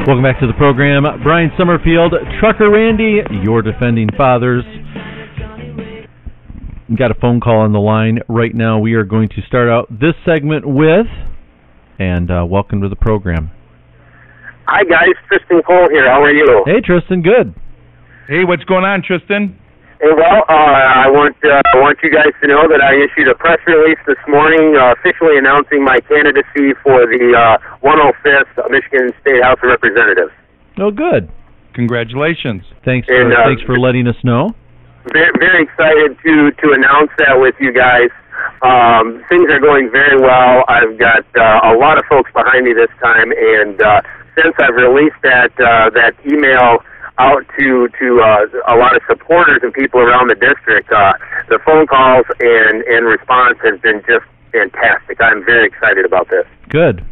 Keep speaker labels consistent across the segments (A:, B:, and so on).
A: Welcome back to the program. Brian Summerfield, Trucker Randy, your defending fathers. We've got a phone call on the line right now. We are going to start out this segment with, and welcome to the program.
B: Hi, guys. Tristan Cole here. How are you?
A: Hey, Tristan. Good.
C: Hey, what's going on, Tristan?
B: Hey, well, I want you guys to know that I issued a press release this morning officially announcing my candidacy for the 105th Michigan State House of Representatives.
A: Oh, good.
C: Congratulations.
A: Thanks for letting us know.
B: Very, very excited to announce that with you guys. Things are going very well. I've got a lot of folks behind me this time, and since I've released that email out to a lot of supporters and people around the district, the phone calls and response has been just fantastic. I'm very excited about this.
A: Good.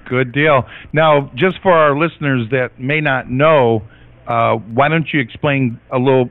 C: Good deal. Now, just for our listeners that may not know, why don't you explain a little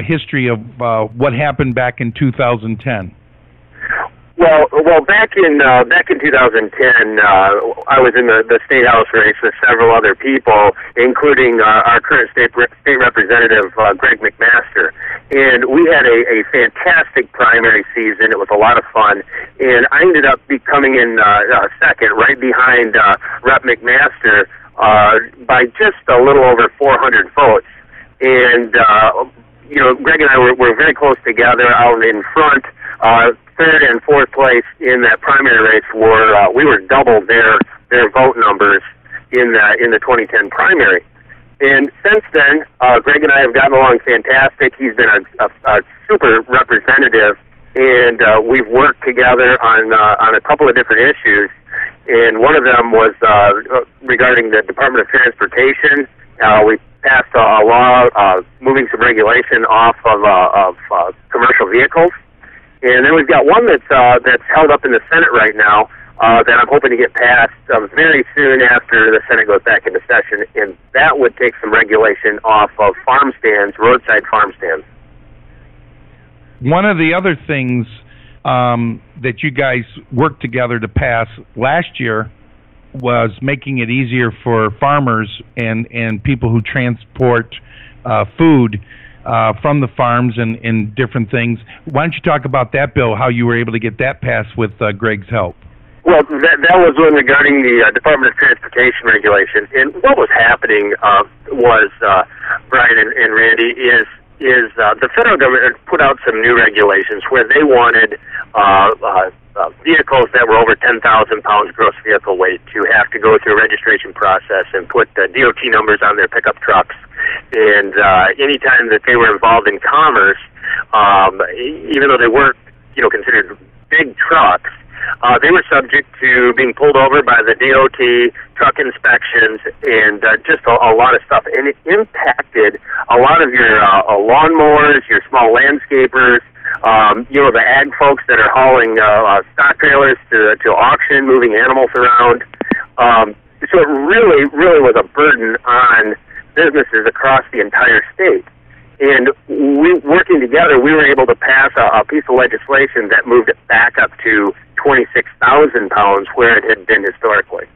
C: history of what happened back in 2010?
B: Well, back in 2010, I was in the state house race with several other people, including our current state representative, Greg McMaster, and we had a fantastic primary season. It was a lot of fun, and I ended up coming in second, right behind Rep. McMaster, by just a little over 400 votes, and Greg and I were very close together out in front. Third and fourth place in that primary race we were double their vote numbers in the 2010 primary. And since then, Greg and I have gotten along fantastic. He's been a super representative, and we've worked together on a couple of different issues. And one of them was regarding the Department of Transportation. We passed a law moving some regulation off of commercial vehicles. And then we've got one that's held up in the Senate right now that I'm hoping to get passed very soon after the Senate goes back into session, and that would take some regulation off of farm stands, roadside farm stands.
C: One of the other things that you guys worked together to pass last year was making it easier for farmers and people who transport food from the farms and different things. Why don't you talk about that bill, how you were able to get that passed with Greg's help?
B: Well, that was one regarding the Department of Transportation regulation. And what was happening was, Brian and Randy, is the federal government put out some new regulations where they wanted vehicles that were over 10,000 pounds gross vehicle weight to have to go through a registration process and put DOT numbers on their pickup trucks. And anytime that they were involved in commerce, even though they weren't, considered big trucks, they were subject to being pulled over by the DOT, truck inspections, and just a lot of stuff. And it impacted a lot of your lawnmowers, your small landscapers, the ag folks that are hauling stock trailers to auction, moving animals around. So it really, really was a burden on businesses across the entire state. And working together, we were able to pass a piece of legislation that moved it back up to 26,000 pounds where it had been historically.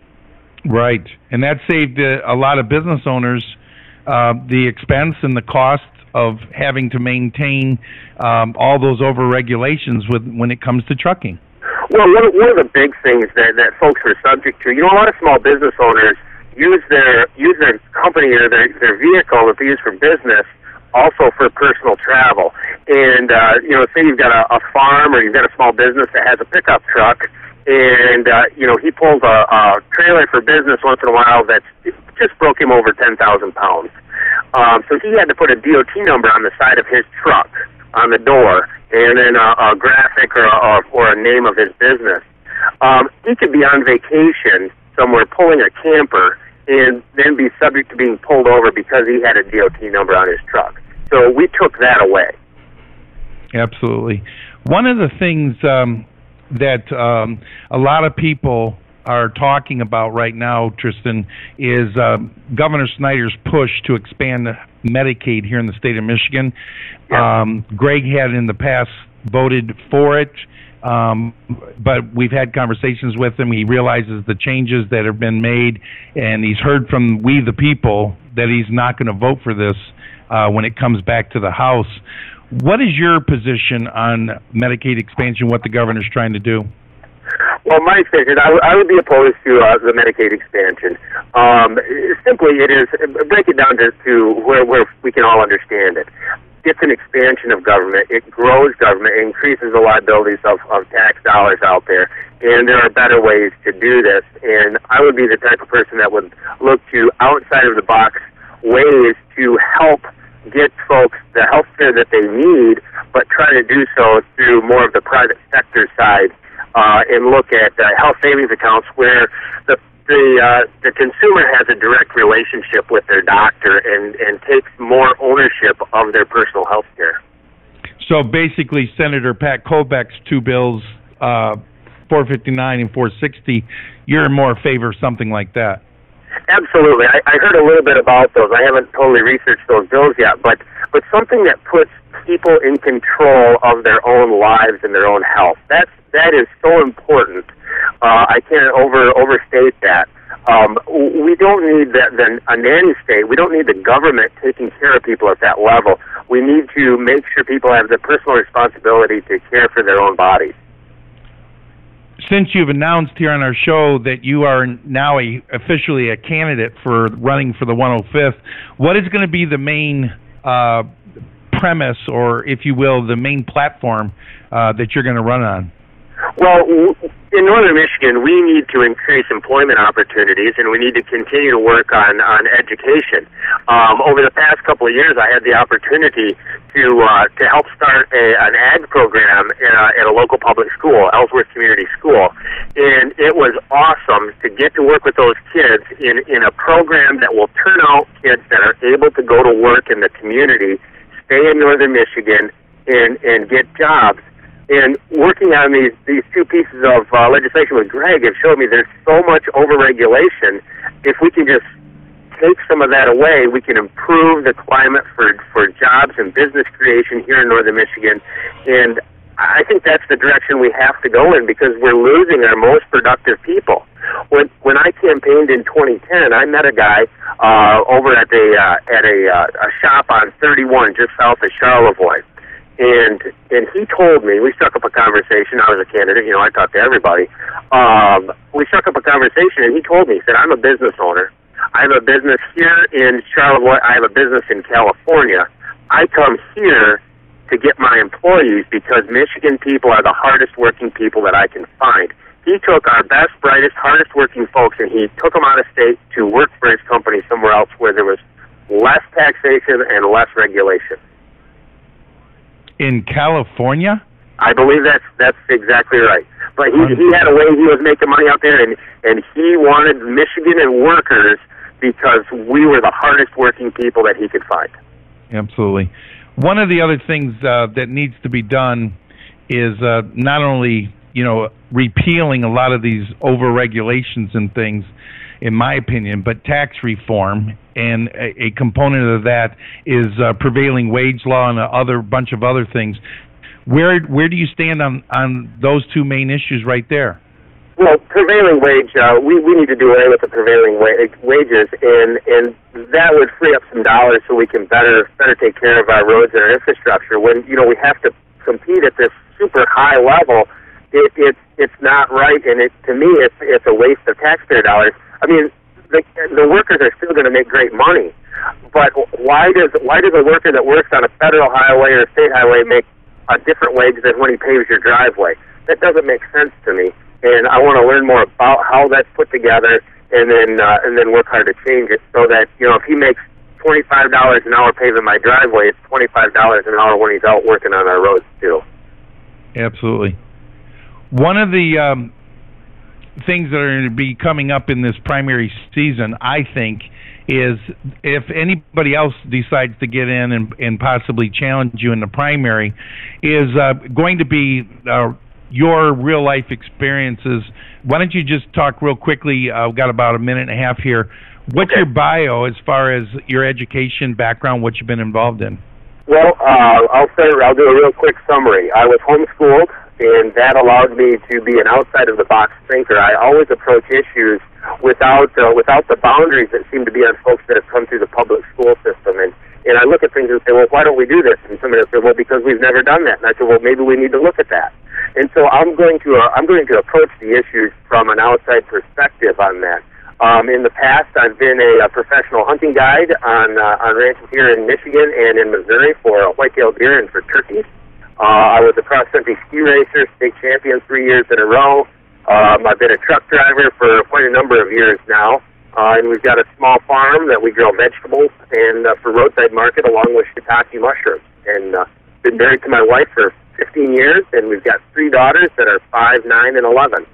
C: Right. And that saved a lot of business owners the expense and the cost of having to maintain all those over-regulations when it comes to trucking.
B: Well, one of the big things that folks are subject to, a lot of small business owners use their company or their vehicle that they use for business also for personal travel. And, say you've got a farm or you've got a small business that has a pickup truck, and, he pulls a trailer for business once in a while that's just broke him over 10,000 pounds. So he had to put a DOT number on the side of his truck, on the door, and then a graphic or a name of his business. He could be on vacation somewhere pulling a camper and then be subject to being pulled over because he had a DOT number on his truck. So we took that away.
C: Absolutely. One of the things that a lot of people are talking about right now, Tristan, is Governor Snyder's push to expand Medicaid here in the state of Michigan.
B: Yeah.
C: Greg had in the past voted for it, but we've had conversations with him. He realizes the changes that have been made, and he's heard from we the people that he's not going to vote for this when it comes back to the House. What is your position on Medicaid expansion, what the governor's trying to do?
B: Well, my expansion, I would be opposed to the Medicaid expansion. Simply, it is, break it down to where we can all understand it. It's an expansion of government. It grows government. It increases the liabilities of tax dollars out there. And there are better ways to do this. And I would be the type of person that would look to outside of the box ways to help get folks the health care that they need, but try to do so through more of the private sector side, and look at health savings accounts where the consumer has a direct relationship with their doctor and takes more ownership of their personal health care.
C: So basically, Senator Pat Kobach's two bills, 459 and 460, you're in more favor of something like that.
B: Absolutely. I heard a little bit about those. I haven't totally researched those bills yet, but something that puts people in control of their own lives and their own health. That is so important. I can't overstate that. We don't need a nanny state. We don't need the government taking care of people at that level. We need to make sure people have the personal responsibility to care for their own bodies.
C: Since you've announced here on our show that you are now officially a candidate for running for the 105th, what is going to be the main premise, or if you will, the main platform that you're going to run on?
B: Well, in northern Michigan, we need to increase employment opportunities, and we need to continue to work on education. Over the past couple of years, I had the opportunity to help start an ag program at a local public school, Ellsworth Community School, and it was awesome to get to work with those kids in a program that will turn out kids that are able to go to work in the community, stay in northern Michigan, and get jobs. And working on these two pieces of legislation with Greg have showed me there's so much overregulation. If we can just take some of that away, we can improve the climate for jobs and business creation here in northern Michigan. And I think that's the direction we have to go in, because we're losing our most productive people. When I campaigned in 2010, I met a guy over at a shop on 31 just south of Charlevoix. And he told me, we struck up a conversation. I was a candidate, I talked to everybody. We struck up a conversation, and he told me, he said, I'm a business owner. I have a business here in Charlevoix. I have a business in California. I come here to get my employees because Michigan people are the hardest working people that I can find. He took our best, brightest, hardest working folks, and he took them out of state to work for his company somewhere else where there was less taxation and less regulation.
C: In California?
B: I believe that's exactly right. But he had a way he was making money out there, and he wanted Michigan and workers because we were the hardest working people that he could find.
C: Absolutely. One of the other things that needs to be done is not only, repealing a lot of these over-regulations and things, in my opinion, but tax reform, and a component of that is prevailing wage law and a bunch of other things. Where do you stand on those two main issues right there?
B: Well, prevailing wage, we need to do away with the prevailing wages, and that would free up some dollars so we can better take care of our roads and our infrastructure. When we have to compete at this super high level, it's not right, and to me it's a waste of taxpayer dollars. I mean, the workers are still going to make great money, but why does a worker that works on a federal highway or a state highway make a different wage than when he paves your driveway? That doesn't make sense to me, and I want to learn more about how that's put together, and then work hard to change it so that if he makes $25 an hour paving my driveway, it's $25 an hour when he's out working on our roads too.
C: Absolutely. One of the things that are going to be coming up in this primary season, I think, is if anybody else decides to get in and possibly challenge you in the primary, is going to be your real life experiences. Why don't you just talk real quickly? I've got about a minute and a half here. What's your bio as far as your education background, what you've been involved in?
B: Well, I'll do a real quick summary. I was homeschooled, and that allowed me to be an outside-of-the-box thinker. I always approach issues without the boundaries that seem to be on folks that have come through the public school system. And I look at things and say, well, why don't we do this? And somebody will say, well, because we've never done that. And I say, well, maybe we need to look at that. And so I'm going to approach the issues from an outside perspective on that. In the past, I've been a professional hunting guide on ranches here in Michigan and in Missouri for white-tailed deer and for turkeys. I was a cross-country ski racer, state champion 3 years in a row. I've been a truck driver for quite a number of years now. And we've got a small farm that we grow vegetables and for roadside market along with shiitake mushrooms. And been married to my wife for 15 years, and we've got 3 daughters that are 5, 9, and 11.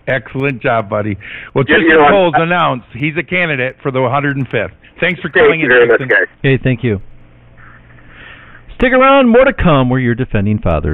C: Excellent job, buddy. Well, just as Cole's announced, he's a candidate for the 105th. Thanks for calling in.
B: Thank you very much, guys.
A: Okay, thank you. Stick around, more to come. We're your defending fathers.